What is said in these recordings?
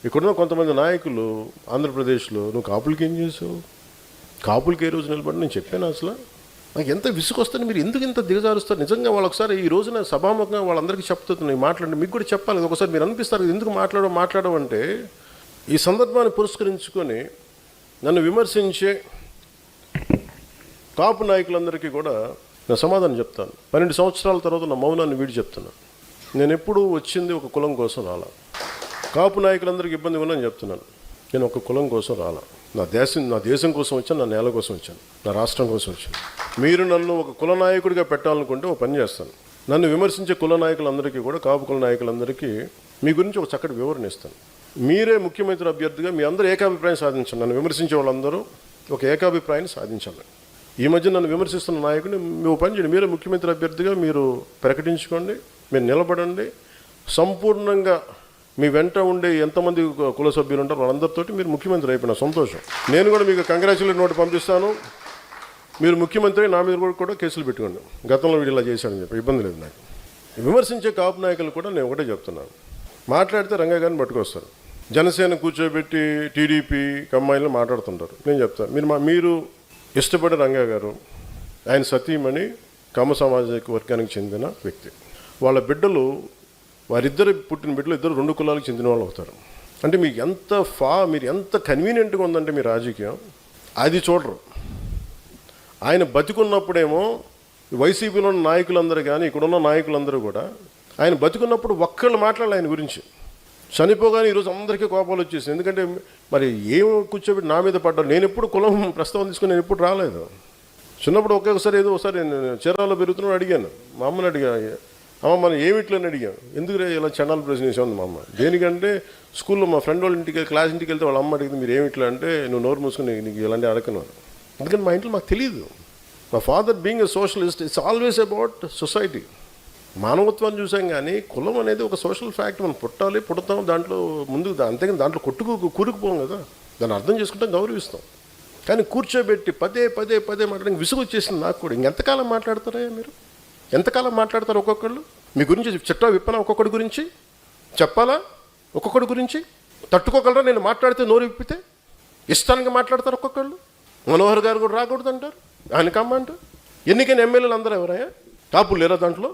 ఇక్కడున్న కొంతమంది నాయకులు ఆంధ్రప్రదేశ్లో నువ్వు కాపులకి ఏం చేసావు, కాపులకి ఏ రోజు నిలబడి నేను చెప్పాను. అసలు నాకు ఎంత విసుకొస్తుంది, మీరు ఎందుకు ఇంత దిగజారుస్తారు? నిజంగా వాళ్ళు ఒకసారి ఈ రోజున సభాముఖంగా వాళ్ళందరికీ చెప్తున్నాయి, మాట్లాడండి, మీకు కూడా చెప్పాలి. ఒకసారి మీరు అనిపిస్తారు ఎందుకు మాట్లాడమంటే ఈ సందర్భాన్ని పురస్కరించుకొని నన్ను విమర్శించే కాపు నాయకులందరికీ కూడా నేను సమాధానం చెప్తాను. 12 సంవత్సరాల తర్వాత నా మౌనాన్ని వీడి చెప్తున్నాను. నేను ఎప్పుడూ వచ్చింది ఒక కులం కోసం రాలా. కాపు నాయకులందరికీ ఇబ్బంది ఉందని చెప్తున్నాను. నేను ఒక కులం కోసం రాలా. నా దేశం కోసం వచ్చాను, నా నేల కోసం వచ్చాను, నా రాష్ట్రం కోసం వచ్చాను. మీరు నన్ను ఒక కుల నాయకుడిగా పెట్టాలనుకుంటే ఒక పని చేస్తాను. నన్ను విమర్శించే కుల నాయకులందరికీ కూడా, కాపు కుల నాయకులందరికీ మీ గురించి ఒక చక్కటి వివరణ ఇస్తాను. మీరే ముఖ్యమంత్రి అభ్యర్థిగా మీ అందరూ ఏకాభిప్రాయం సాధించండి. నన్ను విమర్శించే వాళ్ళందరూ ఒక ఏకాభిప్రాయాన్ని సాధించాలి. ఈ మధ్య నన్ను విమర్శిస్తున్న నాయకుని మీరు పని చేయండి, మీరే ముఖ్యమంత్రి అభ్యర్థిగా మీరు ప్రకటించుకోండి, మీరు నిలబడండి. సంపూర్ణంగా మీ వెంట ఉండే ఎంతమంది కుల సభ్యులు ఉంటారో వాళ్ళందరితో మీరు ముఖ్యమంత్రి అయిపోయిన సంతోషం. నేను కూడా మీకు కంగ్రాచులేట్ నోట్ పంపిస్తాను. మీరు ముఖ్యమంత్రి నా మీద కూడా కేసులు పెట్టుకోండి, గతంలో వీడు ఇలా చేశాడని చెప్పి ఇబ్బంది లేదు నాకు. విమర్శించే కాపు నాయకులు కూడా నేను ఒకటే చెప్తున్నాను, మాట్లాడితే రంగా గారిని పట్టుకొస్తారు. జనసేన కూర్చోబెట్టి టీడీపీ కమ్మాయిలు మాట్లాడుతుంటారు. నేను చెప్తాను, మీరు ఇష్టపడే రంగా గారు, ఆయన సతీమణి కమ్మ సామాజిక వర్గానికి చెందిన వ్యక్తి. వాళ్ళ బిడ్డలు, వారిద్దరు పుట్టిన బిడ్డలు ఇద్దరు 2 కులాలకు చెందిన వాళ్ళు అవుతారు. అంటే మీకు మీరు ఎంత కన్వీనియంట్గా ఉందంటే మీ రాజకీయం అది చూడరు. ఆయన బతికున్నప్పుడేమో వైసీపీలో ఉన్న నాయకులందరూ కానీ ఇక్కడున్న నాయకులందరూ కూడా ఆయన బతికున్నప్పుడు ఒక్కళ్ళు మాట్లాడాలి ఆయన గురించి. చనిపోగానే ఈరోజు అందరికీ కోపాలు వచ్చేసింది. ఎందుకంటే మరి ఏం కూర్చోబెట్టి నా మీద పడ్డారు. నేను ఎప్పుడు కులం ప్రస్తావన తీసుకుని నేను ఎప్పుడు రాలేదు. చిన్నప్పుడు ఒకసారి నేను చీరాల్లో పెరుగుతున్నాడు అడిగాను, మా అమ్మని అడిగా, అమ్మ మనం ఏమిట్లని అడిగాను, ఎందుకు ఇలా చండాల ప్రశ్న వేసాను మా అమ్మ. దేనికంటే స్కూల్లో మా ఫ్రెండ్ వాళ్ళ క్లాస్ ఇంటికి వెళ్తే వాళ్ళ అమ్మ అడిగింది మీరు ఏమిట్లా అంటే, నువ్వు నోరు మూసుకుని నీకు ఇలాంటి అడగను. ఎందుకంటే మా ఇంట్లో మాకు తెలియదు. మా father being a socialist, it's always about society. మానవత్వాన్ని చూసాం కానీ కులం అనేది ఒక సోషల్ ఫ్యాక్ట్. మనం పుడతాం దాంట్లో ముందుకు, అంతేగాని దాంట్లో కూరుకుపోం కదా. దాన్ని అర్థం చేసుకుంటాం, గౌరవిస్తాం. కానీ కూర్చోబెట్టి పదే మాట్లాడడానికి విసుగు వచ్చేసింది నాకు కూడా. ఇంకెంతకాలం మాట్లాడతారా మీరు? ఎంతకాలం మాట్లాడతారు ఒక్కొక్కళ్ళు? మీ గురించి చెట్టా విప్పనా? ఒక్కొక్కడి గురించి చెప్పాలా? ఒక్కొక్కడి గురించి తట్టుకోగలరా? నేను మాట్లాడితే నోరు విప్పితే ఇష్టానికి మాట్లాడతారు ఒక్కొక్కళ్ళు. మనోహర్ గారు కూడా రాకూడదు అంటారు, ఆయన కమ్మంటారు. ఎన్నికైన ఎమ్మెల్యేలు అందరూ ఎవరయ్యా? కాపులు లేరా దాంట్లో?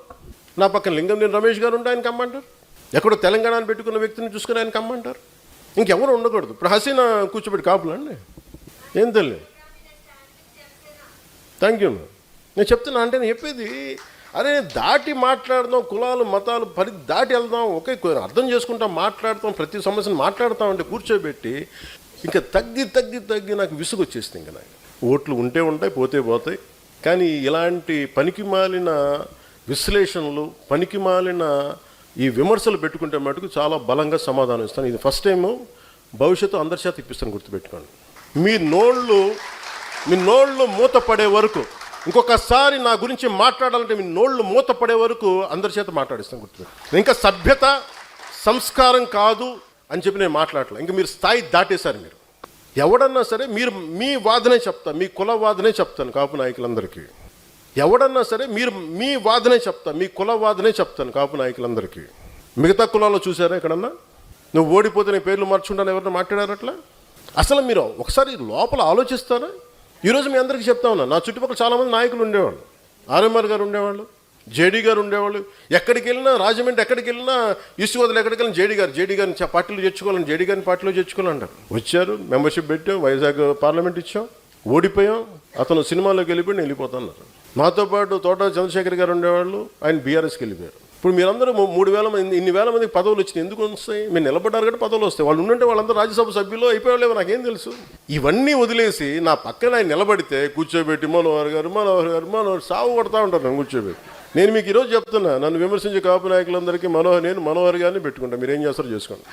నా పక్కన లింగంనేని రమేష్ గారు ఉంటే ఆయన కమ్మంటారు. ఎక్కడో తెలంగాణను పెట్టుకున్న వ్యక్తిని చూసుకుని ఆయన కమ్మంటారు. ఇంకెవరు ఉండకూడదు. ఇప్పుడు హసీనా కూర్చోబెట్టి కాపులు అండి, ఏం తెలియదు. Thank you. నేను చెప్తున్నా అంటే నేను చెప్పేది అరే దాటి మాట్లాడదాం, కులాలు మతాలు దాటి వెళ్దాం, ఒకే అర్థం చేసుకుంటాం, మాట్లాడతాం, ప్రతి సమస్యను మాట్లాడతాం. అంటే కూర్చోబెట్టి ఇంకా తగ్గి నాకు విసుగు వచ్చేస్తుంది. ఇంకా నాకు ఓట్లు ఉంటే ఉంటాయి, పోతాయి. కానీ ఇలాంటి పనికిమాలిన విశ్లేషణలు, పనికిమాలిన ఈ విమర్శలు పెట్టుకుంటే మటుకు చాలా బలంగా సమాధానం ఇస్తాను. ఇది ఫస్ట్ టైము, భవిష్యత్తు అందరి చేత ఇప్పిస్తాను, గుర్తుపెట్టుకోండి. మీ నోళ్ళు మూతపడే వరకు, ఇంకొకసారి నా గురించి మాట్లాడాలంటే మీ నోళ్ళు మూతపడే వరకు అందరి చేత మాట్లాడిస్తాను, గుర్తుపెట్టుకోండి. ఇంకా సభ్యత సంస్కారం కాదు అని చెప్పి నేను మాట్లాడలే. ఇంకా మీరు స్థాయి దాటేశారు. మీరు ఎవడన్నా సరే మీరు మీ వాదనే చెప్తా, మీ కుల వాదనే చెప్తాను కాపు నాయకులందరికీ. ఎవడన్నా సరే మీ వాదనే చెప్తా, మీ కుల వాదనే చెప్తాను కాపు నాయకులందరికీ. మిగతా కులాల్లో చూసారా ఎక్కడన్నా? నువ్వు ఓడిపోతే నీ పేర్లు మార్చుకుంటాను ఎవరన్నా మాట్లాడారట్లా? అసలు మీరు ఒకసారి లోపల ఆలోచిస్తారా? ఈరోజు మీ అందరికీ చెప్తా ఉన్నా, నా చుట్టుపక్కల చాలామంది నాయకులు ఉండేవాళ్ళు. ఆర్ఎంఆర్ గారు ఉండేవాళ్ళు, జేడీ గారు ఉండేవాళ్ళు. ఎక్కడికి వెళ్ళినా, రాజమండ్రి ఎక్కడికి వెళ్ళినా, ఈస్ట్ గోదావరి ఎక్కడికి వెళ్ళినా జేడీ గారిని పార్టీలో చేర్చుకోవాలని, జేడీ గారిని పార్టీలో చేర్చుకోవాలంటారు. వచ్చారు, మెంబర్షిప్ పెట్టాం, వైజాగ్ పార్లమెంట్ ఇచ్చాం, ఓడిపోయాం. అతను సినిమాలోకి వెళ్ళిపోతున్నారు. మాతో పాటు తోట చంద్రశేఖర్ గారు ఉండేవాళ్ళు, ఆయన బీఆర్ఎస్కి వెళ్ళిపోయారు. ఇప్పుడు మీరందరూ 3,000 మంది, ఇన్ని వేల మందికి పదవులు వచ్చినాయి. ఎందుకు వస్తాయి? మీరు నిలబడ్డారు కాబట్టి పదవులు వస్తాయి. వాళ్ళు ఉంటే వాళ్ళందరూ రాజ్యసభ సభ్యులు అయిపోయాలేమో నాకేం తెలుసు. ఇవన్నీ వదిలేసి నా పక్కన ఆయన నిలబడితే కూర్చోబెట్టి మనోహర్ గారు సాగు కొడతా ఉంటారు నన్ను కూర్చోబెట్టి. నేను మీకు ఈరోజు చెప్తున్నా, నన్ను విమర్శించే కాపు నాయకులందరికీ మనోహర్ గారిని పెట్టుకుంటా. మీరు ఏం చేస్తారో చేసుకోండి.